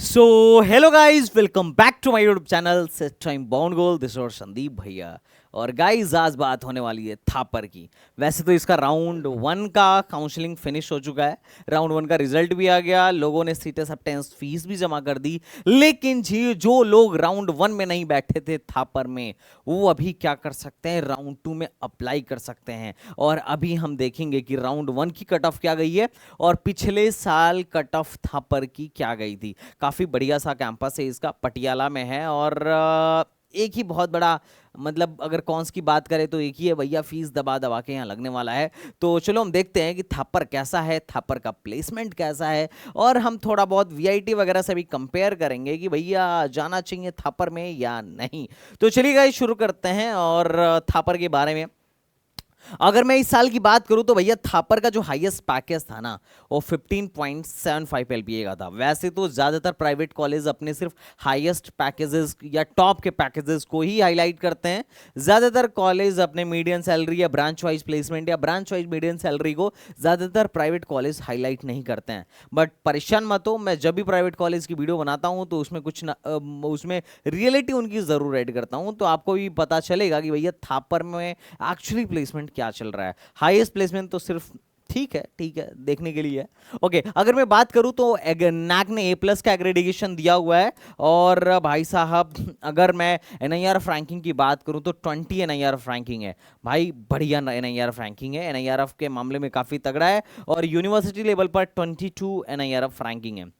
So hello guys, welcome back to my YouTube channel set time bound goal. This और संदीप भैया। और guys आज बात होने वाली है थापर की। वैसे तो इसका राउंड 1 का काउंसलिंग फिनिश हो चुका है, राउंड 1 का रिजल्ट भी आ गया, लोगों ने सीट एक्सेप्टेंस फीस भी जमा कर दी। लेकिन जी जो लोग राउंड 1 में नहीं बैठे थे थापर में, वो अभी क्या कर सकते हैं, राउंड 2 में अप्लाई कर सकते हैं। और अभी हम देखेंगे कि राउंड 1 की कट ऑफ क्या गई है और पिछले साल कट ऑफ थापर की क्या गई थी। काफ़ी बढ़िया सा कैंपस है इसका, पटियाला में है। और एक ही बहुत बड़ा, मतलब अगर कॉन्स की बात करें तो एक ही है भैया, फीस दबा दबा के यहाँ लगने वाला है। तो चलो हम देखते हैं कि थापर कैसा है, थापर का प्लेसमेंट कैसा है, और हम थोड़ा बहुत वीआईटी वगैरह से भी कंपेयर करेंगे कि भैया जाना चाहिए थापर में या नहीं। तो चलिए गाइस शुरू करते हैं। और थापर के बारे में अगर मैं इस साल की बात करूं तो भैया थापर का जो हाईएस्ट पैकेज था ना, वो 15.75 एलपीए का था। वैसे तो ज्यादातर प्राइवेट कॉलेज अपने सिर्फ हाईएस्ट पैकेजेस या टॉप के पैकेजेस को ही हाईलाइट करते हैं। ज्यादातर कॉलेज अपने मीडियन सैलरी या ब्रांच वाइज प्लेसमेंट या ब्रांच वाइज मीडियन सैलरी को ज्यादातर प्राइवेट कॉलेज हाईलाइट नहीं करते हैं। बट परेशान मत हो, मैं जब भी प्राइवेट कॉलेज की वीडियो बनाता हूं तो उसमें कुछ ना उसमें रियलिटी उनकी जरूर ऐड करता हूं, तो आपको भी पता चलेगा कि भैया थापर में एक्चुअली प्लेसमेंट क्या चल रहा है। हाईएस्ट प्लेसमेंट तो सिर्फ ठीक है देखने के लिए है। ओके, अगर मैं बात करूं तो नैक ने ए प्लस का एग्रेडिएशन दिया हुआ है। और भाई साहब अगर मैं एनआईआरएफ रैंकिंग की बात करूं तो 20 एनआईआरएफ रैंकिंग है भाई, बढ़िया एनआईआरएफ रैंकिंग है, एनआईआरएफ के मामले में काफी तगड़ा है। और यूनिवर्सिटी लेवल पर 22 एनआईआरएफ रैंकिंग है।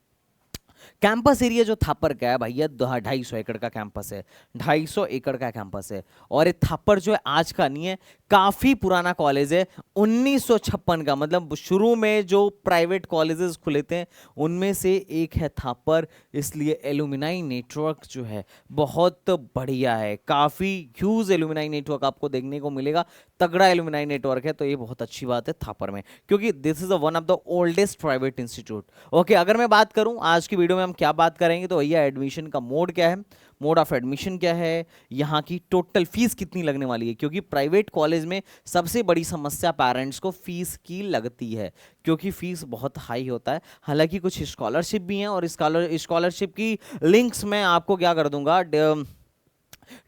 कैंपस एरिया जो थापर का है भैया 250 एकड़ का कैंपस है, 250 एकड़ का कैंपस है। और ये थापर जो है आज का नहीं है, काफी पुराना कॉलेज है, 1956 का। मतलब शुरू में जो प्राइवेट कॉलेजेस खुले थे उनमें से एक है थापर। इसलिए एलुमिनाई नेटवर्क जो है बहुत बढ़िया है, काफी ह्यूज एलुमिनाई नेटवर्क आपको देखने को मिलेगा। तगड़ा एलुमिनाई नेटवर्क है, तो ये बहुत अच्छी बात है थापर में, क्योंकि this is one of the oldest private institute. Okay, अगर मैं बात करूं आज की वीडियो में हम क्या बात करेंगे तो भैया एडमिशन का मोड क्या है, मोड ऑफ एडमिशन क्या है, यहाँ की टोटल फीस कितनी लगने वाली है। क्योंकि प्राइवेट कॉलेज में सबसे बड़ी समस्या पेरेंट्स को फीस की लगती है, क्योंकि फीस बहुत हाई होता है। हालांकि कुछ स्कॉलरशिप भी हैं, और स्कॉलरशिप की लिंक्स मैं आपको क्या कर दूंगा,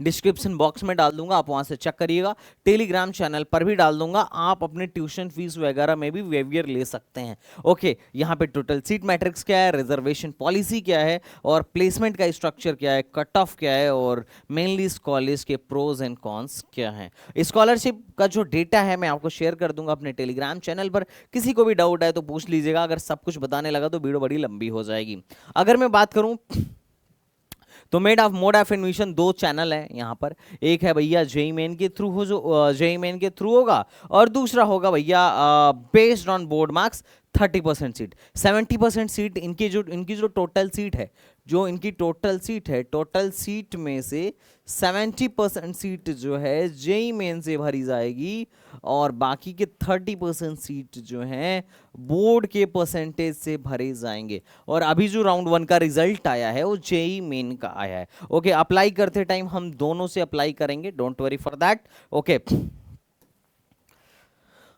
डिस्क्रिप्शन बॉक्स में डाल दूंगा, आप वहां से चेक करिएगा। टेलीग्राम चैनल पर भी डाल दूंगा, आप अपने ट्यूशन फीस वगैरह में भी वेवियर ले सकते हैं। ओके, यहाँ पे टोटल सीट मैट्रिक्स क्या है, रिजर्वेशन पॉलिसी क्या है, और प्लेसमेंट का स्ट्रक्चर क्या है, कट ऑफ क्या है, और मेनली इस कॉलेज के प्रोज एंड कॉन्स क्या है। स्कॉलरशिप का जो डेटा है मैं आपको शेयर कर दूंगा अपने टेलीग्राम चैनल पर। किसी को भी डाउट है तो पूछ लीजिएगा, अगर सब कुछ बताने लगा तो वीडियो बड़ी लंबी हो जाएगी। अगर मैं बात करूं तो मोड ऑफ एडमिशन 2 चैनल है यहाँ पर। एक है भैया जेई मेन के थ्रू हो, जो जेई मेन के थ्रू होगा, और दूसरा होगा भैया based on board marks. 30% seat, 70% seat इनकी जो टोटल सीट है, जो इनकी टोटल सीट है, टोटल सीट में से 70% सीट जो है जेई मेन से भरी जाएगी, और बाकी के 30% सीट जो है बोर्ड के परसेंटेज से भरे जाएंगे। और अभी जो राउंड 1 का रिजल्ट आया है वो जेई मेन का आया है। ओके, अप्लाई करते टाइम हम दोनों से अप्लाई करेंगे, don't worry for that. Okay,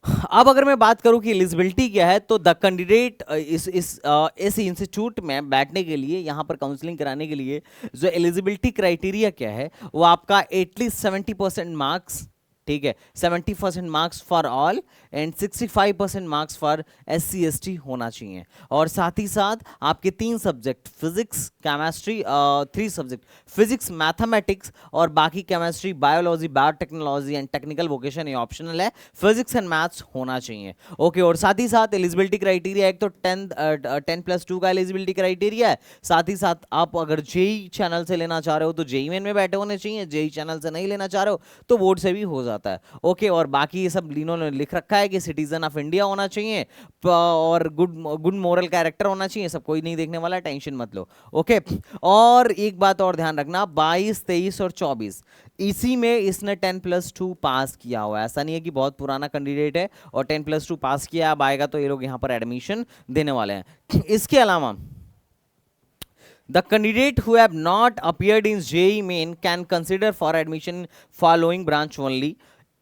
अब अगर मैं बात करूं कि एलिजिबिलिटी क्या है, तो द कैंडिडेट इस इंस्टीट्यूट में बैठने के लिए, यहां पर काउंसलिंग कराने के लिए जो एलिजिबिलिटी क्राइटेरिया क्या है, वो आपका एटलीस्ट 70% मार्क्स, ठीक है, 70% marks for all and 65% marks for SC ST होना चाहिए। और साथ ही साथ आपके 3 subject, physics chemistry, 3 subject physics mathematics, और बाकी chemistry biology biotechnology and technical vocation, ये ऑप्शनल है, फिजिक्स एंड मैथ्स होना चाहिए। ओके, और साथ ही साथ एलिजिबिलिटी क्राइटेरिया, एक तो 10+2 का एलिजिबिलिटी क्राइटेरिया है। साथ ही साथ आप अगर जेई चैनल से लेना चाह रहे हो तो जेई मेन में बैठे होने चाहिए, जेई चैनल से नहीं लेना चाह रहे हो तो बोर्ड से भी हो जाता है। ओके, और बाकी ये सब इन्होंने लिख रखा है कि सिटीजन ऑफ इंडिया होना चाहिए, और गुड मोरल कैरेक्टर होना चाहिए। सब कोई नहीं देखने वाला, टेंशन मत लो। ओके, और एक बात और ध्यान रखना, 22, 23 और 24 इसी में इसने 10+2 पास किया हुआ है। ऐसा नहीं है कि बहुत पुराना कैंडिडेट है और 10+2 पास किया, अब आएगा तो ये लोग यहां पर एडमिशन देने वाले हैं। इसके अलावा the candidate who have not appeared in JEE main can consider for admission following branch only।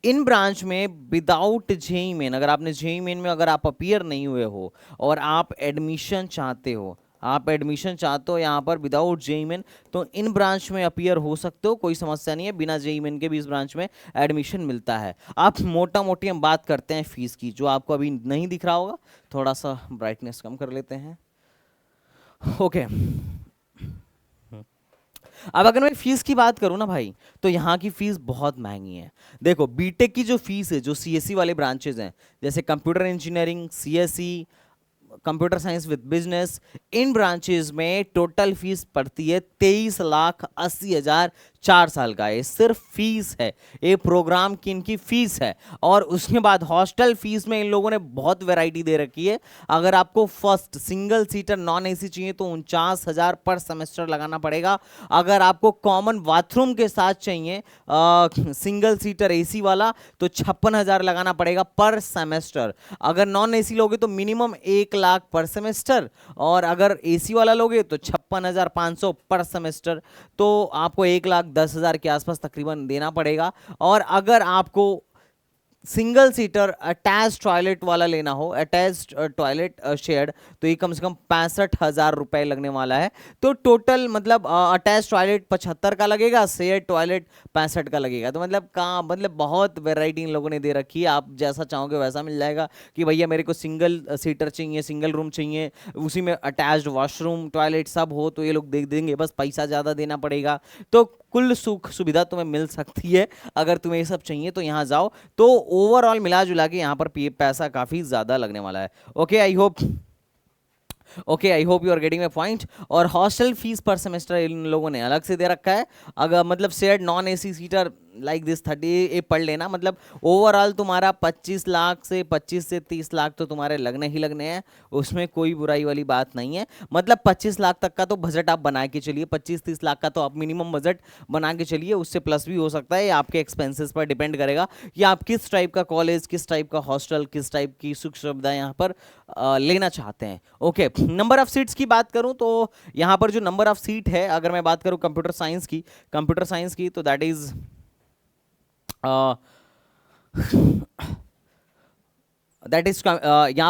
In branch में विदाउट जेई मेन, अगर आपने जेई मेन में अगर आप अपीयर नहीं हुए हो और आप एडमिशन चाहते हो, आप एडमिशन चाहते हो यहाँ पर विदाउट जेई मेन, तो इन ब्रांच में अपीयर हो सकते हो, कोई समस्या नहीं है, बिना जेई मेन के भी इस ब्रांच में एडमिशन मिलता है। आप मोटा मोटी हम बात करते हैं फीस की, जो आपको अभी नहीं दिख रहा होगा, थोड़ा सा ब्राइटनेस कम कर लेते हैं। ओके, अब अगर मैं फीस की बात करूं ना भाई, तो यहाँ की फीस बहुत महंगी है। देखो बीटेक की जो फीस है, जो सीएससी वाले ब्रांचेज हैं, जैसे computer engineering, CSC, computer science with business, in branches में टोटल फीस पड़ती है 23,80,000। 4 साल का ये सिर्फ फीस है, ये प्रोग्राम की इनकी फीस है। और उसके बाद हॉस्टल फीस में इन लोगों ने बहुत वैरायटी दे रखी है। अगर आपको first single seater non AC चाहिए तो 49,000 पर सेमेस्टर लगाना पड़ेगा। अगर आपको कॉमन बाथरूम के साथ चाहिए सिंगल सीटर एसी वाला तो 56,000 लगाना पड़ेगा पर सेमेस्टर। अगर नॉन एसी लोगे तो मिनिमम 1,00,000 पर सेमेस्टर, और अगर एसी वाला लोगे तो 56,500 पर सेमेस्टर। तो आपको 1,10,000 के आसपास तकरीबन देना पड़ेगा। और अगर आपको सिंगल सीटर अटैच टॉयलेट वाला लेना हो, अटैच टॉयलेट शेड, तो ये कम से कम 65,000 रुपए लगने वाला है। तो टोटल मतलब अटैच टॉयलेट 75 का लगेगा, शेड टॉयलेट 65 का लगेगा। तो मतलब कहाँ, मतलब बहुत वैरायटी इन लोगों ने दे रखी है, आप जैसा चाहोगे वैसा मिल जाएगा। कि भैया मेरे को सिंगल सीटर चाहिए, सिंगल रूम चाहिए, उसी में अटैच्ड वॉशरूम टॉयलेट सब हो, तो ये लोग देख देंगे, बस पैसा ज़्यादा देना पड़ेगा। तो कुल सुख सुविधा तुम्हें मिल सकती है अगर तुम्हें ये सब चाहिए तो यहाँ जाओ। तो ओवरऑल मिला जुला के यहाँ पर पैसा काफी ज्यादा लगने वाला है। Okay, I hope you are getting my point. और हॉस्टल फीस पर सेमेस्टर इन लोगों ने अलग से दे रखा है। अगर मतलब shared non AC seater like this 30 ए पढ़ लेना, मतलब ओवरऑल तुम्हारा 25 लाख से 25 से 30 लाख तो तुम्हारे लगने ही लगने हैं, उसमें कोई बुराई वाली बात नहीं है। मतलब 25 लाख तक का तो बजट आप बना के चलिए, 25-30 लाख का तो आप मिनिमम बजट बना के चलिए, उससे प्लस भी हो सकता है। आपके एक्सपेंसेस पर डिपेंड करेगा कि आप किस टाइप का कॉलेज, किस टाइप का हॉस्टल, किस टाइप की सुख सुविधाएं यहाँ पर लेना चाहते हैं। ओके, नंबर ऑफ सीट्स की बात करूं तो यहाँ पर जो नंबर ऑफ सीट है, अगर मैं बात करूं कंप्यूटर साइंस की तो दैट इज यहाँ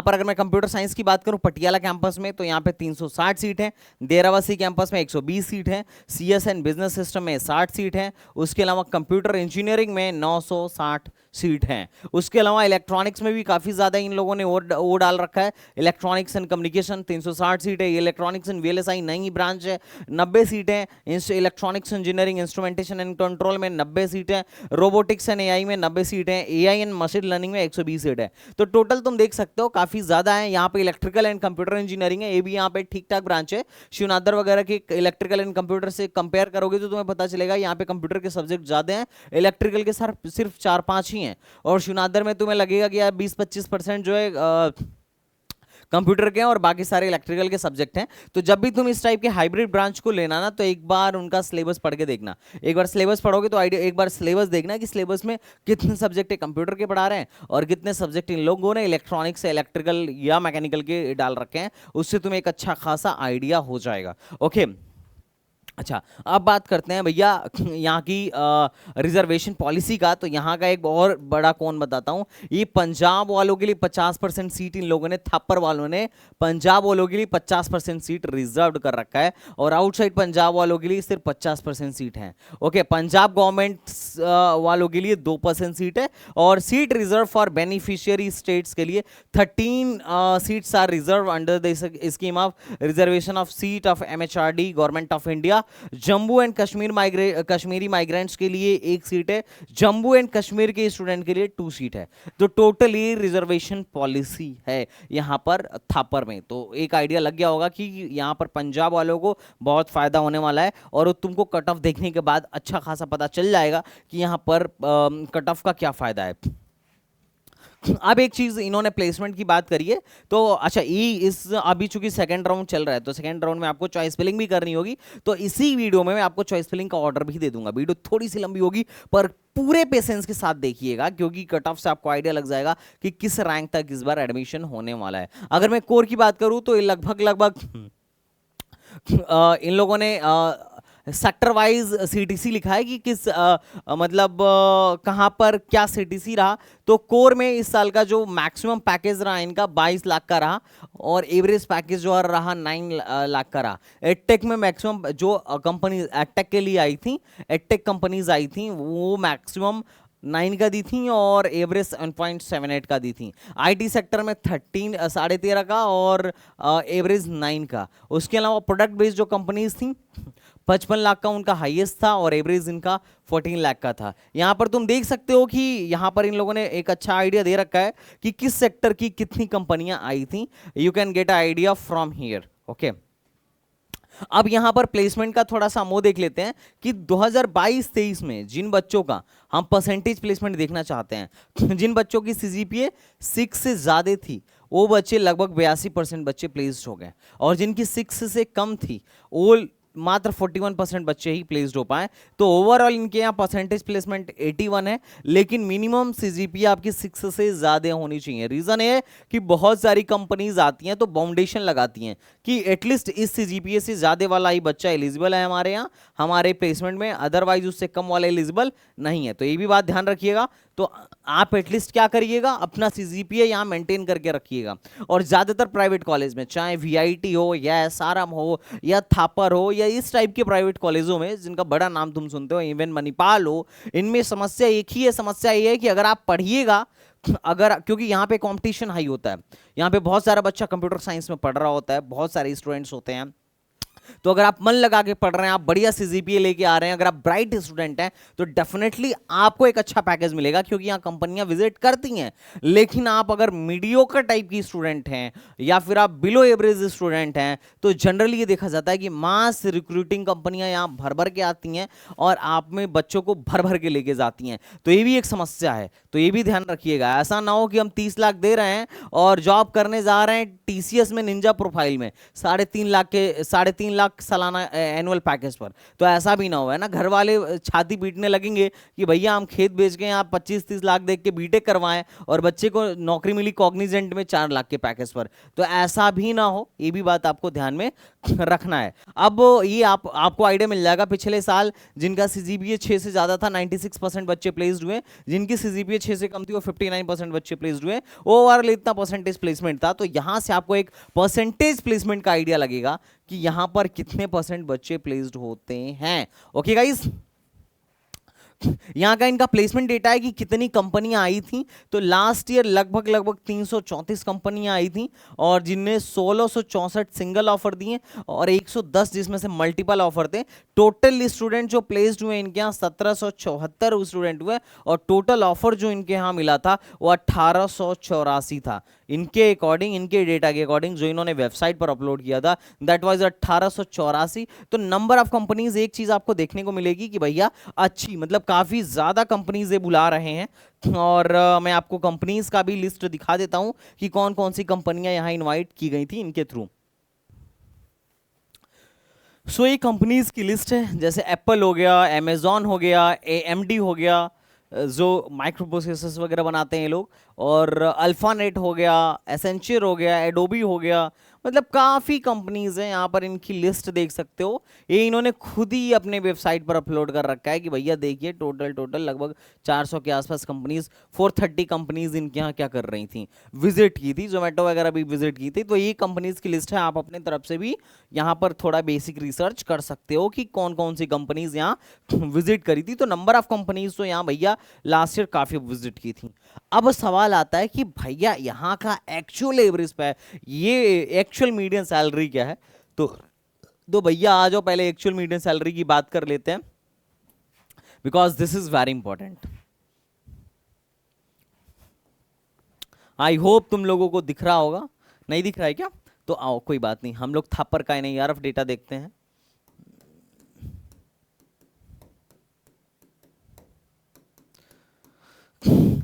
पर अगर मैं कंप्यूटर साइंस की बात करूं पटियाला कैंपस में, तो यहाँ पे 360 सीट है। देरावासी कैंपस में 120 सीट है। सीएस एंड बिजनेस सिस्टम में 60 सीट है। उसके अलावा कंप्यूटर इंजीनियरिंग में 960 सीट हैं। उसके अलावा इलेक्ट्रॉनिक्स में भी काफ़ी ज़्यादा इन लोगों ने वो डाल रखा है। इलेक्ट्रॉनिक्स एंड कम्युनिकेशन 360 सीट है। इलेक्ट्रॉनिक्स एंड वीएलएसआई नई ब्रांच है, 90 सीट है। Electronics engineering instrumentation and control में 90 सीट है। रोबोटिक्स एंड एआई में 90 सीट है। एआई एंड मशीन लर्निंग में 120 सीट है। तो टोटल तुम देख सकते हो काफ़ी ज़्यादा है। यहाँ पे इलेक्ट्रिकल एंड कंप्यूटर इंजीनियरिंग है, ये भी यहाँ पे ठीक ठाक ब्रांच है। शिवनादर वगैरह के इलेक्ट्रिकल एंड कंप्यूटर से कंपेयर करोगे तो तुम्हें पता चलेगा यहाँ पे कंप्यूटर के सब्जेक्ट ज़्यादा हैं, इलेक्ट्रिकल के सिर्फ 4-5 ही हैं। और शिवनादर में तुम्हें लगेगा कि यार 20-25% जो है कंप्यूटर के हैं और बाकी सारे इलेक्ट्रिकल के सब्जेक्ट हैं। तो जब भी तुम इस टाइप के हाइब्रिड ब्रांच को लेना ना, तो एक बार उनका सिलेबस पढ़ के देखना। एक बार सिलेबस पढ़ोगे तो आइडिया, एक बार सिलेबस देखना कि सिलेबस में कितने सब्जेक्ट कंप्यूटर के पढ़ा रहे हैं और कितने सब्जेक्ट इन लोगों ने इलेक्ट्रॉनिक्स, इलेक्ट्रिकल या मैकेनिकल के डाल रखे हैं। उससे तुम्हें एक अच्छा खासा आइडिया हो जाएगा। ओके, अच्छा, अब बात करते हैं भैया यहाँ की रिजर्वेशन पॉलिसी का। तो यहाँ का एक और बड़ा कौन बताता हूँ, ये पंजाब वालों के लिए 50% सीट इन लोगों ने, थापर वालों ने पंजाब वालों के लिए 50% सीट रिजर्व कर रखा है, और आउटसाइड पंजाब वालों के लिए सिर्फ 50% सीट है। ओके, पंजाब गवर्नमेंट वालों के लिए 2% सीट है, और seat reserve for beneficiary states के लिए 13 seats are reserve under the scheme of reservation of seat of MHRD government of India. Jammu and Kashmiri migrants के लिए 1 सीट है। जम्मू एंड कश्मीर के स्टूडेंट के लिए 2 सीट है। तो टोटल ये रिजर्वेशन पॉलिसी है यहाँ पर थापर में। तो एक आइडिया लग गया होगा कि यहाँ पर पंजाब वालों को बहुत फायदा होने वाला है, और तुमको कट ऑफ देखने के बाद अच्छा खासा पता चल जाएगा कि यहाँ पर कट ऑफ का क्या फायदा है। अब एक चीज इन्होंने प्लेसमेंट की बात करी है, तो अच्छा ये इस अभी चूंकि सेकंड राउंड चल रहा है, तो सेकंड राउंड में आपको चॉइस फिलिंग भी करनी होगी। तो इसी वीडियो में मैं आपको चॉइस फिलिंग का ऑर्डर भी दे दूंगा। वीडियो थोड़ी सी लंबी होगी पर पूरे पेशेंस के साथ देखिएगा, क्योंकि कट ऑफ से आपको आइडिया लग जाएगा कि किस रैंक तक इस बार एडमिशन होने वाला है। अगर मैं कोर की बात करूं तो लगभग इन लोगों ने सेक्टर वाइज सीटीसी लिखा है कि किस मतलब कहाँ पर क्या सीटीसी रहा। तो कोर में इस साल का जो मैक्सिमम पैकेज रहा इनका 22 लाख का रहा, और एवरेज पैकेज जो रहा 9 लाख का रहा। एडटेक में मैक्सिमम जो कंपनी एडटेक के लिए आई थी, एडटेक कंपनीज आई थी, वो मैक्सिमम 9 का दी थी और एवरेज 7.78 का दी थी। आईटी सेक्टर में 13.5 का और एवरेज 9 का। उसके अलावा प्रोडक्ट बेस्ड जो कंपनीज थी 55 लाख का उनका हाईएस्ट था और एवरेज इनका 14 लाख का था। यहां पर तुम देख सकते हो कि यहां पर इन लोगों ने एक अच्छा आइडिया दे रखा है कि किस सेक्टर की कितनी कंपनियां आई थी। You can get a idea from here. Okay, अब यहां पर प्लेसमेंट का थोड़ा सा मोह देख लेते हैं कि 2022-23 में जिन बच्चों का हम परसेंटेज प्लेसमेंट देखना चाहते हैं, जिन बच्चों की सीजीपीए 6 से ज्यादा थी, वो बच्चे लगभग 82% बच्चे प्लेस्ड हो गए, और जिनकी 6 से कम थी वो मात्र 41% बच्चे ही प्लेस्ड हो पाए। तो ओवरऑल इनके यहाँ परसेंटेज प्लेसमेंट 81 है, लेकिन मिनिमम सीजीपीए आपकी 6 से ज्यादा होनी चाहिए। रीजन ये है कि बहुत सारी कंपनीज आती हैं तो बाउंडेशन लगाती हैं कि एटलीस्ट इस सीजीपीए से ज्यादा वाला ही बच्चा एलिजिबल है हमारे यहाँ, हमारे प्लेसमेंट में, अदरवाइज उससे कम वाला एलिजिबल नहीं है। तो ये भी बात ध्यान रखिएगा। तो आप एटलीस्ट क्या करिएगा, अपना सीजीपीए यहाँ मेंटेन करके रखिएगा। और ज्यादातर प्राइवेट कॉलेज में, चाहे वीआईटी हो या एसआरएम हो या थापर हो या इस टाइप के प्राइवेट कॉलेजों में जिनका बड़ा नाम तुम सुनते हो, इवन मणिपाल हो, इनमें समस्या एक ही है। समस्या ये है कि अगर आप पढ़िएगा, अगर, क्योंकि यहाँ पे कंपटीशन हाई होता है, यहाँ पे बहुत सारा बच्चा कंप्यूटर साइंस में पढ़ रहा होता है, बहुत सारे स्टूडेंट्स होते हैं, तो अगर आप मन लगा के पढ़ रहे हैं, आप बढ़िया सीजीपीए लेके आ रहे हैं, अगर आप ब्राइट स्टूडेंट हैं, तो डेफिनेटली आपको एक अच्छा पैकेज मिलेगा, क्योंकि यहाँ कंपनियां विजिट करती हैं। लेकिन आप अगर मीडियोकर टाइप की स्टूडेंट हैं या फिर आप बिलो एवरेज स्टूडेंट हैं, तो जनरली ये देखा जाता है कि मास रिक्रूटिंग कंपनियां यहाँ भर भर के आती हैं और आप में बच्चों को भर भर के लेके जाती हैं। तो ये भी एक समस्या है, तो ये भी ध्यान रखिएगा। ऐसा ना हो कि हम 30 लाख दे रहे हैं और जॉब करने जा रहे हैं टीसीएस में, निंजा प्रोफाइल में 3.5 लाख सालाना एनुअल पैकेज पर। तो ऐसा भी ना हो, है ना, घर वाले छाती पीटने लगेंगे कि भैया हम खेत बेच के आप 25-30 लाख देख के बीटेक करवाएं और बच्चे को नौकरी मिली कॉग्निजेंट में 4 लाख के पैकेज पर। तो ऐसा भी ना हो, ये भी बात आपको ध्यान में रखना है। अब ये आपको आइडिया मिल जाएगा। पिछले साल जिनका सीजीपीए 6 से ज्यादा था 96% बच्चे प्लेस्ड हुए, जिनकी सीजीपीए 6 से कम थी वो 59% बच्चे प्लेस्ड हुए। ओवरऑल इतना परसेंटेज प्लेसमेंट था। तो यहां से आपको एक परसेंटेज प्लेसमेंट का आइडिया लगेगा कि यहां पर कितने परसेंट बच्चे प्लेस्ड होते हैं। ओके गाइस, यहां का इनका प्लेसमेंट डेटा है कि कितनी कंपनियां आई थी। तो लास्ट ईयर लगभग 334 कंपनियां आई थी, और जिनने 1664 सिंगल ऑफर दिए और 110 जिसमें से मल्टीपल ऑफर थे। टोटल स्टूडेंट जो प्लेस्ड हुए इनके यहाँ 1774 स्टूडेंट हुए, और टोटल ऑफर जो इनके यहाँ मिला था वो 1884 था। इनके अकॉर्डिंग, इनके डेटा के अकॉर्डिंग जो इन्होंने वेबसाइट पर अपलोड किया था, दैट वाज 1884। तो नंबर ऑफ कंपनीज, एक चीज आपको देखने को मिलेगी कि भैया अच्छी, मतलब काफी ज्यादा कंपनीज ये बुला रहे हैं। और मैं आपको कंपनीज का भी लिस्ट दिखा देता हूं कि कौन कौन सी कंपनियां यहां इनवाइट की गई थी इनके थ्रू। सो ये कंपनीज की लिस्ट है, जैसे एप्पल हो गया, अमेजॉन हो गया, एएमडी हो गया, जो माइक्रो प्रोसेसर्स वगैरह बनाते हैं ये लोग, और अल्फानेट हो गया, एसेंचर हो गया, एडोबी हो गया, मतलब काफ़ी कंपनीज हैं। यहाँ पर इनकी लिस्ट देख सकते हो, ये इन्होंने खुद ही अपने वेबसाइट पर अपलोड कर रखा है कि भैया देखिए टोटल लगभग 400 के आसपास कंपनीज, 430 कंपनीज इनके यहाँ क्या कर रही थी, विजिट की थी, जोमेटो वगैरह भी विजिट की थी। तो ये कंपनीज की लिस्ट है, आप अपने तरफ से भी यहाँ पर थोड़ा बेसिक रिसर्च कर सकते हो कि कौन कौन सी कंपनीज यहाँ विजिट करी थी। तो नंबर ऑफ कंपनीज तो यहाँ भैया लास्ट ईयर काफ़ी विजिट की थी। अब सवाल आता है कि भैया यहाँ का एक्चुअल एवरेज पे, ये एक्चुअल मीडियन सैलरी क्या है। तो भैया आ जाओ पहले एक्चुअल मीडियन सैलरी की बात कर लेते हैं, because this is very important. I hope तुम लोगों को दिख रहा होगा, नहीं दिख रहा है क्या? तो आओ कोई बात नहीं, हम लोग थापर का एनआईआरएफ डेटा देखते हैं।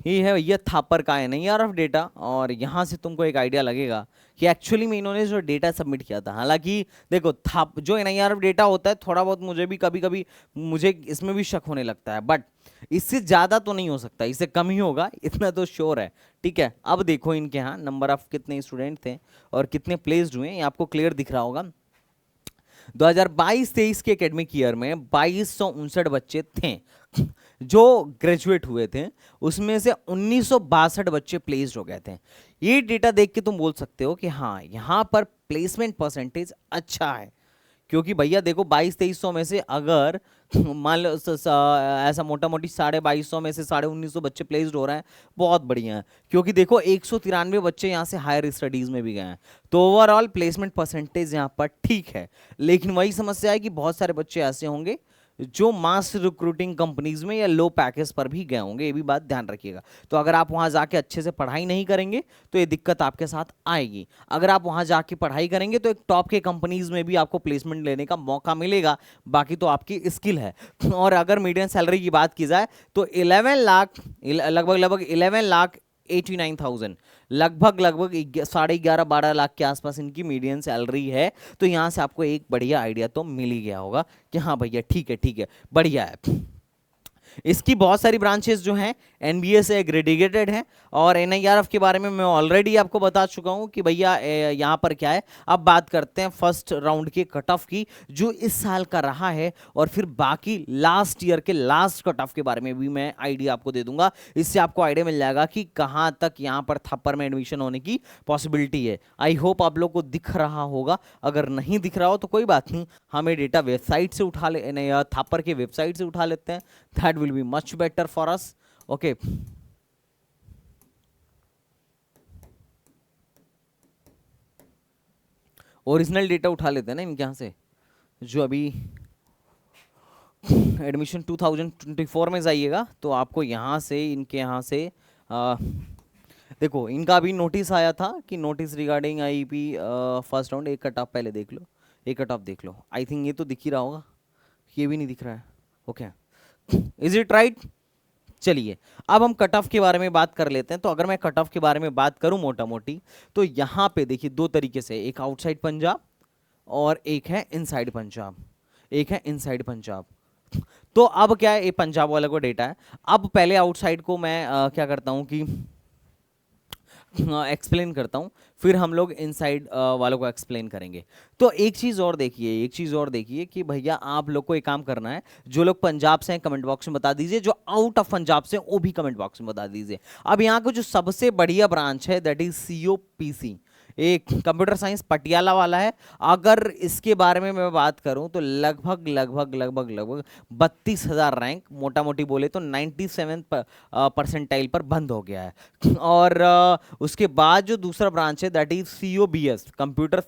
ये है भैया थापर का एनआईआरएफ डेटा, और यहां से तुमको एक आइडिया लगेगा कि एक्चुअली में इन्होंने जो डेटा सबमिट किया था। हालांकि देखो जो एनआईआरएफ डेटा होता है, थोड़ा बहुत मुझे भी कभी कभी मुझे इसमें भी शक होने लगता है, बट इससे ज्यादा तो नहीं हो सकता, इससे कम ही होगा, इतना तो श्योर है। ठीक है, अब देखो इनके यहाँ नंबर ऑफ कितने स्टूडेंट थे और कितने प्लेस्ड हुए, आपको क्लियर दिख रहा होगा। 2022-23 के एकेडमिक ईयर में 2259 बच्चे थे जो ग्रेजुएट हुए थे, उसमें से 1962 बच्चे प्लेस्ड हो गए थे। ये डेटा देख के तुम बोल सकते हो कि हाँ यहाँ पर प्लेसमेंट परसेंटेज अच्छा है, क्योंकि भैया देखो 2200-2300 में से अगर मान लो ऐसा मोटा मोटी 2250 में से 1950 बच्चे प्लेस्ड हो रहे हैं, बहुत बढ़िया है। क्योंकि देखो 193 बच्चे यहाँ से हायर स्टडीज में भी गए हैं, तो ओवरऑल प्लेसमेंट परसेंटेज यहाँ पर ठीक है। लेकिन वही समस्या है कि बहुत सारे बच्चे ऐसे होंगे जो मास रिक्रूटिंग कंपनीज में या लो पैकेज पर भी गए होंगे, ये भी बात ध्यान रखिएगा। तो अगर आप वहां जाके अच्छे से पढ़ाई नहीं करेंगे तो ये दिक्कत आपके साथ आएगी। अगर आप वहां जाके पढ़ाई करेंगे तो एक टॉप के कंपनीज में भी आपको प्लेसमेंट लेने का मौका मिलेगा, बाकी तो आपकी स्किल है। और अगर मीडियम सैलरी की बात की जाए तो 11 लाख लगभग 11,89,000 लगभग 11.5-12 लाख के आसपास इनकी मीडियन सैलरी है। तो यहां से आपको एक बढ़िया आइडिया तो मिल ही गया होगा कि हाँ भैया ठीक है बढ़िया है। इसकी बहुत सारी ब्रांचेस जो हैं एनबीए से एग्रीगेटेड है, और एनआईआरएफ के बारे में मैं ऑलरेडी आपको बता चुका हूं कि भैया यहाँ पर क्या है। अब बात करते हैं फर्स्ट राउंड के कट ऑफ की जो इस साल का रहा है, और फिर बाकी लास्ट ईयर के लास्ट कट ऑफ के बारे में भी मैं आइडिया आपको दे दूंगा। इससे आपको आइडिया मिल जाएगा कि कहाँ तक यहाँ पर थापर में एडमिशन होने की पॉसिबिलिटी है। आई होप आप लोग को दिख रहा होगा, अगर नहीं दिख रहा हो तो कोई बात नहीं, हमें डेटा वेबसाइट से उठा ले, थापर के वेबसाइट से उठा लेते हैं, that will be much better for us. Okay. Original data उठा लेते हैं ना इनके यहाँ से, जो अभी एडमिशन 2024 में जाइएगा तो आपको यहाँ से इनके यहाँ से देखो इनका अभी नोटिस आया था कि notice regarding IP first round. एक कट ऑफ पहले देख लो, एक कट ऑफ देख लो। आई थिंक ये तो दिख ही रहा होगा, ये भी नहीं दिख रहा है। Okay, is it right? चलिए अब हम कट ऑफ के बारे में बात कर लेते हैं। तो अगर मैं कट ऑफ के बारे में बात करूं मोटा मोटी, तो यहां पे देखिए दो तरीके से, एक आउटसाइड पंजाब और एक है इनसाइड पंजाब, एक है इनसाइड पंजाब। तो अब क्या है, ये पंजाब वाला को डेटा है। अब पहले आउटसाइड को मैं क्या करता हूं कि एक्सप्लेन करता हूं, फिर हम लोग इनसाइड वालों को एक्सप्लेन करेंगे। तो एक चीज़ और देखिए कि भैया आप लोग को एक काम करना है, जो लोग पंजाब से हैं कमेंट बॉक्स में बता दीजिए, जो आउट ऑफ पंजाब से वो भी कमेंट बॉक्स में बता दीजिए। अब यहाँ को जो सबसे बढ़िया ब्रांच है दैट इज COPC, एक कंप्यूटर साइंस पटियाला वाला है। अगर इसके बारे में मैं बात करूं तो लगभग 32,000 रैंक मोटा मोटी बोले तो 97 परसेंटाइल पर बंद हो गया है। और उसके बाद जो दूसरा ब्रांच है that is COBS, computer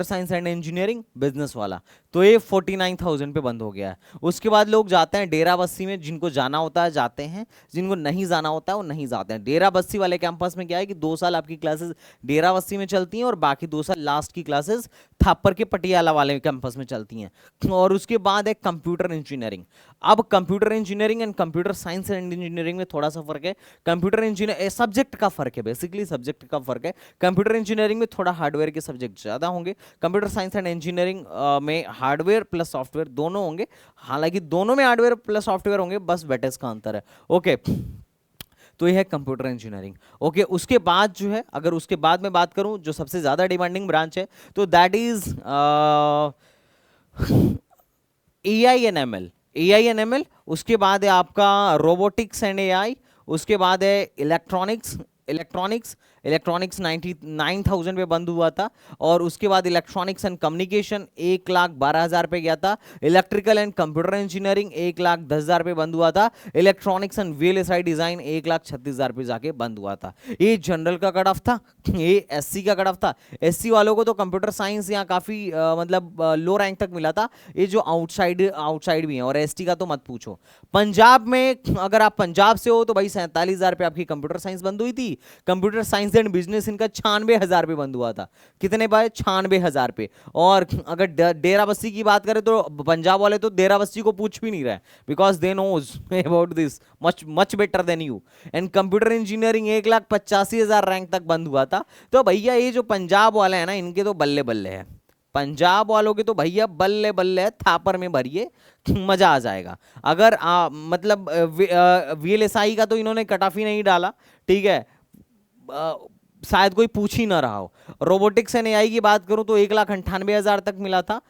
science and engineering business वाला, तो ये 49,000 पे बंद हो गया है। उसके बाद लोग जाते हैं डेरा बस्सी में, जिनको जाना होता है जाते हैं, जिनको नहीं जाना होता है वो नहीं जाते हैं। डेरा बस्सी वाले कैंपस में क्या है कि 2 साल आपकी क्लासेस डेरा बस्सी में चलती हैं और बाकी 2 साल लास्ट की क्लासेस थापर के पटियाला वाले कैंपस में चलती हैं। और उसके बाद है कंप्यूटर इंजीनियरिंग। अब computer engineering and computer science and engineering में थोड़ा सा फर्क है। कंप्यूटर इंजीनियर सब्जेक्ट का फर्क है, बेसिकली सब्जेक्ट का फर्क है। कंप्यूटर इंजीनियरिंग में थोड़ा हार्डवेयर के सब्जेक्ट ज्यादा होंगे, कंप्यूटर साइंस एंड इंजीनियरिंग में हार्डवेयर प्लस सॉफ्टवेयर दोनों होंगे। हालांकि दोनों में हार्डवेयर प्लस सॉफ्टवेयर होंगे, बस वेटेज का अंतर है। ओके, तो ये है कंप्यूटर इंजीनियरिंग। ओके, उसके बाद जो है, अगर उसके बाद मैं बात करूं जो सबसे ज्यादा डिमांडिंग ब्रांच है तो that is AI and ML। उसके बाद है आपका रोबोटिक्स एंड AI। उसके बाद है इलेक्ट्रॉनिक्स 99,000 पे बंद हुआ था। और उसके बाद इलेक्ट्रॉनिक्स एंड कम्युनिकेशन 1,12,000 पे गया था। इलेक्ट्रिकल एंड कंप्यूटर इंजीनियरिंग 1,10,000 पे बंद हुआ था। इलेक्ट्रॉनिक्स एंड VLSI डिजाइन 1,36,000 पे जाके बंद हुआ था। ये जनरल का कट ऑफ था, ये SC का कट ऑफ था। SC वालों को तो कंप्यूटर साइंस यहाँ काफी मतलब लो रैंक तक मिला था। ये जो आउटसाइड भी है, और ST का तो मत पूछो। पंजाब में अगर आप पंजाब से हो तो भाई 47,000 पे आपकी कंप्यूटर साइंस बंद हुई थी। कंप्यूटर साइंस एंड बिजनेस इनका 96,000 पे बंद हुआ था। कितने पाए? 96,000 पे। और अगर डेरा बस्सी की बात करें तो पंजाब वाले तो डेरा बस्सी को पूछ भी नहीं रहे, because they knows about this much better than you. And computer engineering 1,85,000 rank तक बंद हुआ था। तो भैया ये जो पंजाब वाले हैं ना, इनके तो बल्ले बल्ले है। पंजाब वालों के तो भैया बल्ले बल्ले है, थापर में भरिए, मजा आ जाएगा। अगर मतलब VLSI का तो इन्होंने कट ऑफ ही नहीं डाला, ठीक है। शायद कोई पूछ ही ना रहा हो। रोबोटिक्स एंड एआई की बात करूं तो 1,98,000 तक मिला था,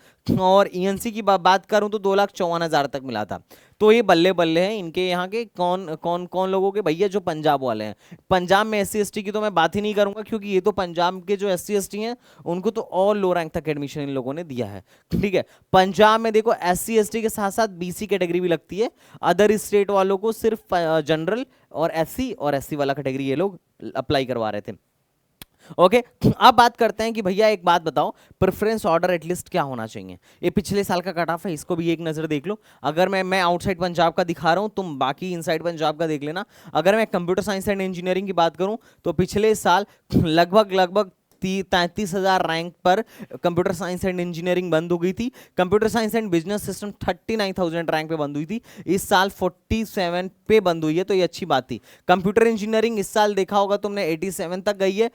और ईएनसी की बात करूं तो 2,54,000 तक मिला था। तो ये बल्ले बल्ले हैं इनके यहाँ के। कौन कौन कौन लोगों के भैया? जो पंजाब वाले हैं। पंजाब में एससी एसटी की तो मैं बात ही नहीं करूंगा, क्योंकि ये तो पंजाब के जो एससी एसटी हैं उनको तो और लो रैंक तक एडमिशन इन लोगों ने दिया है, ठीक है। पंजाब में देखो एससी एसटी के साथ साथ बीसी कैटेगरी भी लगती है। अदर स्टेट वालों को सिर्फ जनरल और एससी वाला कैटेगरी ये लोग अप्लाई करवा रहे थे। ओके अब बात करते हैं कि भैया एक बात बताओ, प्रेफरेंस ऑर्डर एटलीस्ट क्या होना चाहिए? ये पिछले साल का कट ऑफ है, इसको भी एक नजर देख लो। अगर मैं आउटसाइड पंजाब का दिखा रहा हूं, तुम बाकी इनसाइड पंजाब का देख लेना। अगर मैं कंप्यूटर साइंस एंड इंजीनियरिंग की बात करूं तो पिछले साल लगभग 33,000 रैंक पर कंप्यूटर साइंस एंड इंजीनियरिंग बंद हो गई थी। Computer science and business system 39,000 rank पे बंद हुई थी, इस साल 47 पे बंद हुई है, तो ये अच्छी बात थी। कंप्यूटर इंजीनियरिंग इस साल देखा होगा तुमने 87 तक गई है,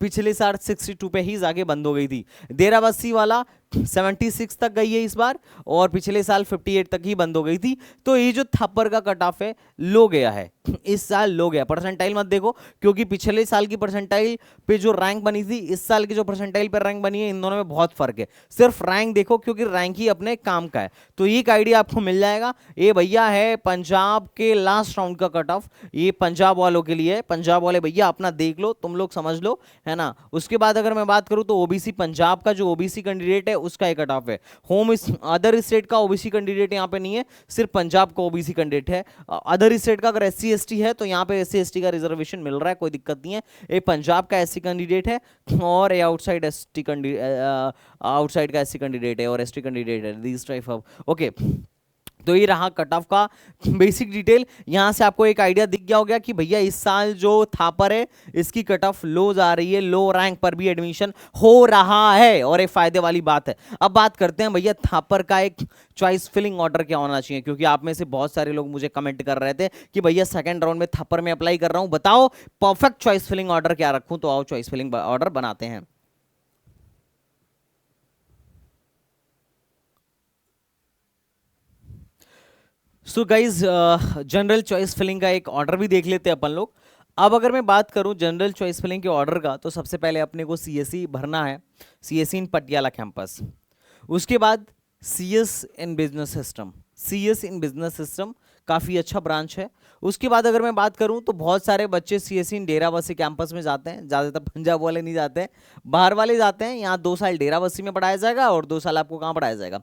पिछले साल 62 पे ही जाके बंद हो गई थी। देराबस्सी वाला 76 तक गई है इस बार, और पिछले साल 58 तक ही बंद हो गई थी। तो ये जो थप्पर का कट ऑफ है लो गया है, इस साल लो गया। परसेंटाइल मत देखो, क्योंकि पिछले साल की परसेंटाइल पे जो रैंक बनी थी, इस साल की जो परसेंटाइल पे रैंक बनी है, इन दोनों में बहुत फर्क है। सिर्फ रैंक देखो, क्योंकि रैंक ही अपने काम का है। तो एक आइडिया आपको मिल जाएगा। ये भैया है पंजाब के लास्ट राउंड का कट ऑफ, ये पंजाब वालों के लिए। पंजाब वाले भैया अपना देख लो, तुम लोग समझ लो, है ना। उसके बाद अगर मैं बात करूं तो ओबीसी पंजाब का जो ओबीसी कैंडिडेट है उसका एक कट ऑफ है। होम अदर स्टेट का ओबीसी कैंडिडेट यहाँ पे नहीं है, सिर्फ पंजाब का ओबीसी कैंडिडेट है। अदर स्टेट का अगर एससी एसटी है तो यहाँ पे एससी एसटी का रिजर्वेशन मिल रहा है, कोई दिक्कत नहीं है। ये पंजाब का एससी कैंडिडेट है, और ये आउटसाइड एसटी आउटसाइड का एससी कैंडिडेट है और एसटी कैंडिडेट है, दिस टाइप ऑफ। ओके तो ये रहा कट ऑफ का बेसिक डिटेल। यहां से आपको एक आइडिया दिख गया हो गया कि भैया इस साल जो थापर है इसकी कट ऑफ लो जा रही है, लो रैंक पर भी एडमिशन हो रहा है, और एक फायदे वाली बात है। अब बात करते हैं भैया थापर का एक चॉइस फिलिंग ऑर्डर क्या होना चाहिए, क्योंकि आप में से बहुत सारे लोग मुझे कमेंट कर रहे थे कि भैया सेकंड राउंड में थापर में अप्लाई कर रहा हूं, बताओ परफेक्ट चॉइस फिलिंग ऑर्डर क्या रखूं। तो आओ चॉइस फिलिंग ऑर्डर बनाते हैं। So guys general choice filling का एक ऑर्डर भी देख लेते हैं अपन लोग। अब अगर मैं बात करूं जनरल चॉइस फिलिंग के ऑर्डर का, तो सबसे पहले अपने को सीएसई भरना है, सीएसई इन पटियाला कैंपस। उसके बाद CS in business system, CS in business system काफ़ी अच्छा ब्रांच है। उसके बाद अगर मैं बात करूं तो बहुत सारे बच्चे सीएसई इन डेराबस्सी कैंपस में जाते हैं, ज़्यादातर पंजाब वाले नहीं जाते हैं, बाहर वाले जाते हैं। यहाँ 2 साल डेराबस्सी में पढ़ाया जाएगा और 2 साल आपको कहाँ पढ़ाया जाएगा,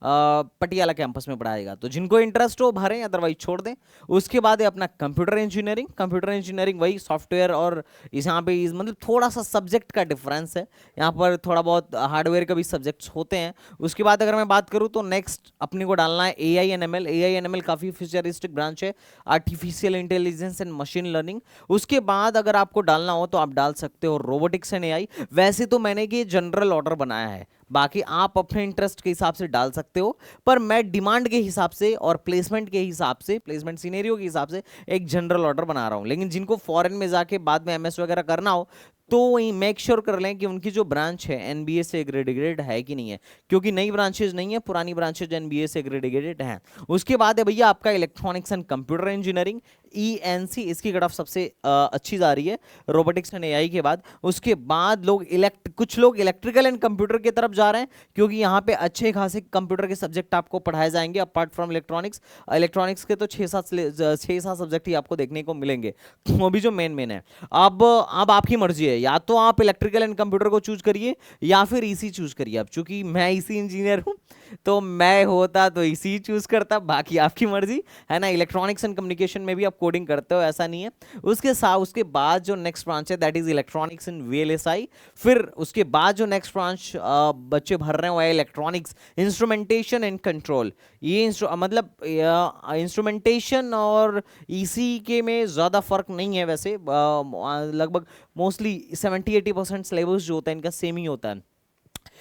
पटियाला कैंपस में पढ़ाएगा। तो जिनको इंटरेस्ट हो भरें, अदरवाइज छोड़ दें। उसके बाद है अपना कंप्यूटर इंजीनियरिंग। कंप्यूटर इंजीनियरिंग वही सॉफ्टवेयर, और इस यहाँ पे मतलब थोड़ा सा सब्जेक्ट का डिफरेंस है, यहाँ पर थोड़ा बहुत हार्डवेयर का भी सब्जेक्ट्स होते हैं। उसके बाद अगर मैं बात करूँ तो नेक्स्ट अपने को डालना है AI/NML। AI/NML काफ़ी फ्यूचरिस्टिक ब्रांच है, artificial intelligence and machine learning. उसके बाद अगर आपको डालना हो तो आप डाल सकते हो रोबोटिक्स एंड AI। वैसे तो मैंने ये जनरल ऑर्डर बनाया है, बाकी आप अपने इंटरेस्ट के हिसाब से डाल सकते हो, पर मैं डिमांड के हिसाब से और प्लेसमेंट के हिसाब से, प्लेसमेंट सिनेरियो के हिसाब से एक जनरल ऑर्डर बना रहा हूं। लेकिन जिनको फॉरेन में जाके बाद में एमएस वगैरह करना हो तो वही मेक श्योर कर लें कि उनकी जो ब्रांच है एनबीए से एग्रेडिएटेड है कि नहीं है, क्योंकि नई ब्रांचेज नहीं है, पुरानी ब्रांचेज एनबीए से एग्रेडिएटेड हैं। उसके बाद है भैया आपका electronics and computer engineering, ENC, इसकी कट ऑफ सबसे अच्छी जा रही है रोबोटिक्स एंड AI के बाद। उसके बाद कुछ लोग इलेक्ट्रिकल एंड कंप्यूटर की तरफ जा रहे हैं, क्योंकि यहाँ पे अच्छे खासे कंप्यूटर के सब्जेक्ट आपको पढ़ाए जाएंगे अपार्ट फ्रॉम इलेक्ट्रॉनिक्स। इलेक्ट्रॉनिक्स के तो 6-7 सब्जेक्ट ही आपको देखने को मिलेंगे, वो भी जो मेन है। अब आपकी मर्जी है, या तो आप इलेक्ट्रिकल एंड कंप्यूटर को चूज करिए या फिर EC चूज करिए। अब चूंकि मैं EC इंजीनियर हूं तो मैं होता तो EC चूज करता, बाकी आपकी मर्जी है ना। इलेक्ट्रॉनिक्स एंड कम्युनिकेशन में भी आप कोडिंग करते हो, ऐसा नहीं है। उसके बाद जो नेक्स्ट ब्रांच है that is electronics in VLSI। फिर उसके बाद जो नेक्स्ट ब्रांच बच्चे भर रहे हैं वो है इलेक्ट्रॉनिक्स इंस्ट्रूमेंटेशन एंड कंट्रोल। ये मतलब इंस्ट्रूमेंटेशन और EC के में ज़्यादा फर्क नहीं है वैसे, लगभग मोस्टली 70-80% सिलेबस जो होता है इनका सेम ही होता है।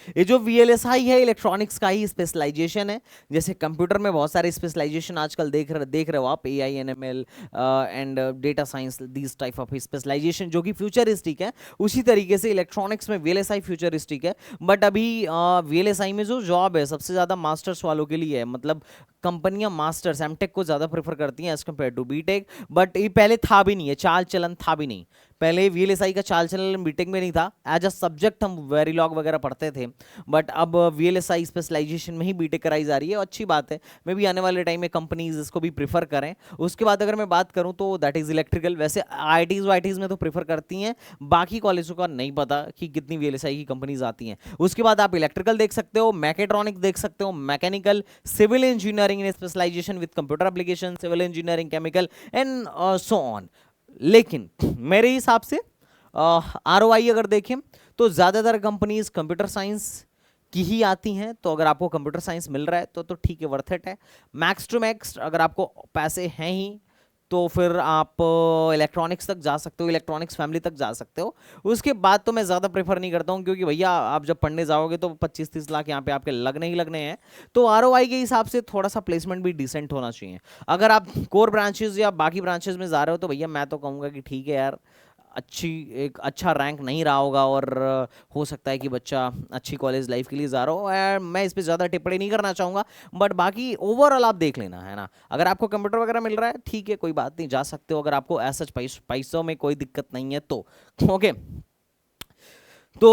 ये जो VLSI है इलेक्ट्रॉनिक्स का ही स्पेशलाइजेशन है। जैसे कंप्यूटर में बहुत सारे स्पेशलाइजेशन आजकल देख रहे हो आप, AI NML and data science, this type of specialization जो कि फ्यूचरिस्टिक है, उसी तरीके से इलेक्ट्रॉनिक्स में VLSI फ्यूचरिस्टिक है। बट अभी VLSI में जो जॉब है सबसे ज़्यादा मास्टर्स वालों के लिए है, मतलब कंपनियां मास्टर्स एमटेक को ज़्यादा प्रेफर करती हैं as compare to BTech. But ये पहले था भी नहीं, है चाल चलन था भी नहीं, पहले VLSI का चाल चलन बीटेक में नहीं था। एज अ सब्जेक्ट हम वेरीलॉग वगैरह पढ़ते थे, बट अब VLSI स्पेशलाइजेशन में ही बीटेक कराई जा रही है, अच्छी बात है। मे भी आने वाले टाइम में कंपनीज इसको भी प्रीफर करें। उसके बाद अगर मैं बात करूं तो दैट इज इलेक्ट्रिकल। वैसे IITs में तो प्रीफर करती हैं, बाकी कॉलेजों का नहीं पता कि कितनी VLSI की कंपनीज आती हैं। उसके बाद आप इलेक्ट्रिकल देख सकते हो, मैकेट्रॉनिक देख सकते हो, mechanical, civil engineering in specialization with computer application, civil engineering, chemical and so on. लेकिन मेरे हिसाब से ROI अगर देखें तो ज़्यादातर कंपनीज कंप्यूटर साइंस की ही आती हैं। तो अगर आपको कंप्यूटर साइंस मिल रहा है तो ठीक है, वर्थ इट है। मैक्स टू मैक्स अगर आपको पैसे हैं ही तो फिर आप इलेक्ट्रॉनिक्स तक जा सकते हो, इलेक्ट्रॉनिक्स फैमिली तक जा सकते हो। उसके बाद तो मैं ज़्यादा प्रेफर नहीं करता हूँ, क्योंकि भैया आप जब पढ़ने जाओगे तो 25-30 लाख यहाँ पे आपके लगने ही लगने हैं। तो ROI के हिसाब से थोड़ा सा प्लेसमेंट भी डिसेंट होना चाहिए। अगर आप कोर ब्रांचेज या बाकी ब्रांचेज में जा रहे हो तो भैया मैं तो कहूँगा कि ठीक है यार, एक अच्छा रैंक नहीं रहा होगा और हो सकता है कि बच्चा अच्छी कॉलेज लाइफ के लिए जा रहा हो, और मैं इस पे ज़्यादा टिप्पणी नहीं करना चाहूँगा। बट बाकी ओवरऑल आप देख लेना, है ना। अगर आपको कंप्यूटर वगैरह मिल रहा है ठीक है, कोई बात नहीं, जा सकते हो। अगर आपको ऐसा पैसों में कोई दिक्कत नहीं है तो ओके। तो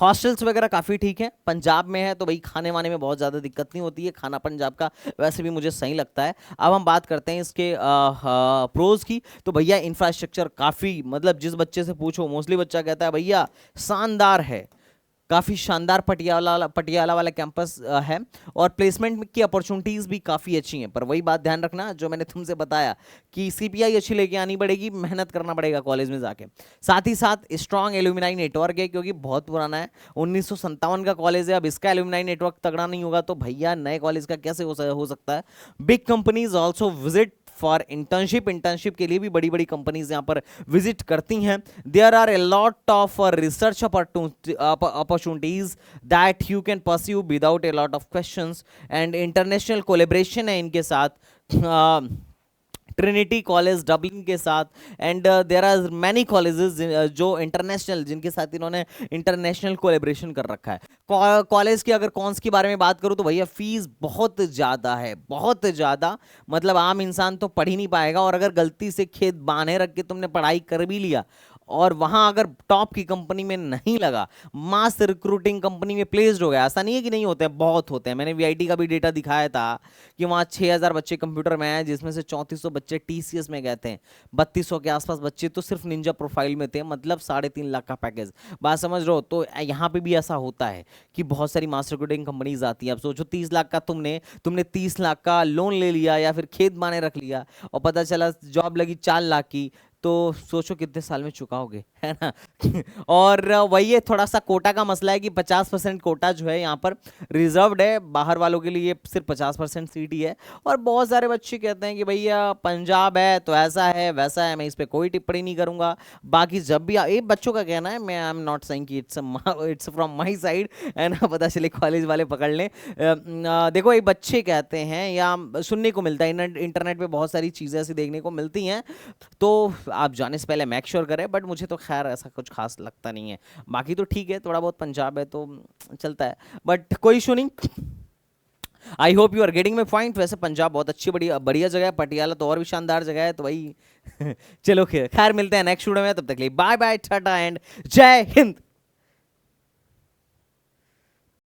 हॉस्टल्स वगैरह काफ़ी ठीक है। पंजाब में है तो भाई खाने वाने में बहुत ज़्यादा दिक्कत नहीं होती है, खाना पंजाब का वैसे भी मुझे सही लगता है। अब हम बात करते हैं इसके प्रोज की। तो भैया इंफ्रास्ट्रक्चर काफ़ी, मतलब जिस बच्चे से पूछो मोस्टली बच्चा कहता है भैया शानदार है, काफ़ी शानदार पटियाला वाला कैंपस है, और प्लेसमेंट की अपॉर्चुनिटीज़ भी काफ़ी अच्छी हैं। पर वही बात ध्यान रखना जो मैंने तुमसे बताया कि CPI अच्छी लेके आनी पड़ेगी, मेहनत करना पड़ेगा कॉलेज में जाके। साथ ही साथ स्ट्रॉन्ग एलुमनाई नेटवर्क है, क्योंकि बहुत पुराना है, 1957 का कॉलेज है। अब इसका एलुमनाई नेटवर्क तगड़ा नहीं होगा तो भैया नए कॉलेज का कैसे हो सकता है। Big companies also visit for internship के लिए भी बड़ी बड़ी कंपनीज यहाँ पर विजिट करती हैं। There are a lot of research opportunities that you can pursue without a lot of questions, and international collaboration है इनके साथ, ट्रिनिटी कॉलेज डबलिन के साथ, and there are many colleges जो इंटरनेशनल, जिनके साथ इन्होंने इंटरनेशनल कोलेब्रेशन कर रखा है। कॉलेज की अगर कॉन्स की बारे में बात करूं तो भैया फीस बहुत ज़्यादा है, बहुत ज़्यादा, मतलब आम इंसान तो पढ़ ही नहीं पाएगा। और अगर गलती से खेत बांधे रख के तुमने पढ़ाई कर भी लिया और वहां अगर टॉप की कंपनी में नहीं लगा, मास रिक्रूटिंग कंपनी में प्लेस्ड हो गया, ऐसा नहीं है कि नहीं होते हैं, बहुत होते हैं। मैंने VIT का भी डेटा दिखाया था कि वहाँ 6000 बच्चे कंप्यूटर में आए, जिसमें से 3400 बच्चे TCS में गए थे, 3200 के आसपास बच्चे तो सिर्फ निंजा प्रोफाइल में थे, मतलब 3.5 लाख का पैकेज। बात समझ रहे हो। तो यहाँ पे भी ऐसा होता है कि बहुत सारी मास रिक्रूटिंग कंपनीज आती हैं। अब सोचो 30 लाख का तुमने 30 लाख का लोन ले लिया या फिर खेत बाने रख लिया, और पता चला जॉब लगी 4 लाख की, तो सोचो कितने साल में चुकाओगे, है ना। और वही है, थोड़ा सा कोटा का मसला है कि 50% कोटा जो है यहाँ पर रिजर्व्ड है, बाहर वालों के लिए सिर्फ 50% सीट ही है। और बहुत सारे बच्चे कहते हैं कि भैया पंजाब है तो ऐसा है वैसा है, मैं इस पर कोई टिप्पणी नहीं करूंगा। बाकी जब भी ये बच्चों का कहना है, मैं आई एम नॉट सेइंग कि इट्स फ्रॉम माई साइड, है ना, पता चले कॉलेज वाले पकड़ लें। देखो ये बच्चे कहते हैं या सुनने को मिलता है, इंटरनेट पे बहुत सारी चीज़ें ऐसी देखने को मिलती हैं, तो आप जाने से पहले मेक श्योर करें। बट मुझे तो खैर ऐसा कुछ खास लगता नहीं है। बाकी तो ठीक है, थोड़ा बहुत पंजाब है तो चलता है, बट कोई इशू नहीं। I hope you are getting my point. वैसे पंजाब बहुत अच्छी बढ़िया जगह है, पटियाला तो और भी शानदार जगह है। तो भाई चलो खैर मिलते हैं नेक्स्ट वीडियो में, तब तक के लिए बाय बाय, टाटा एंड जय हिंद।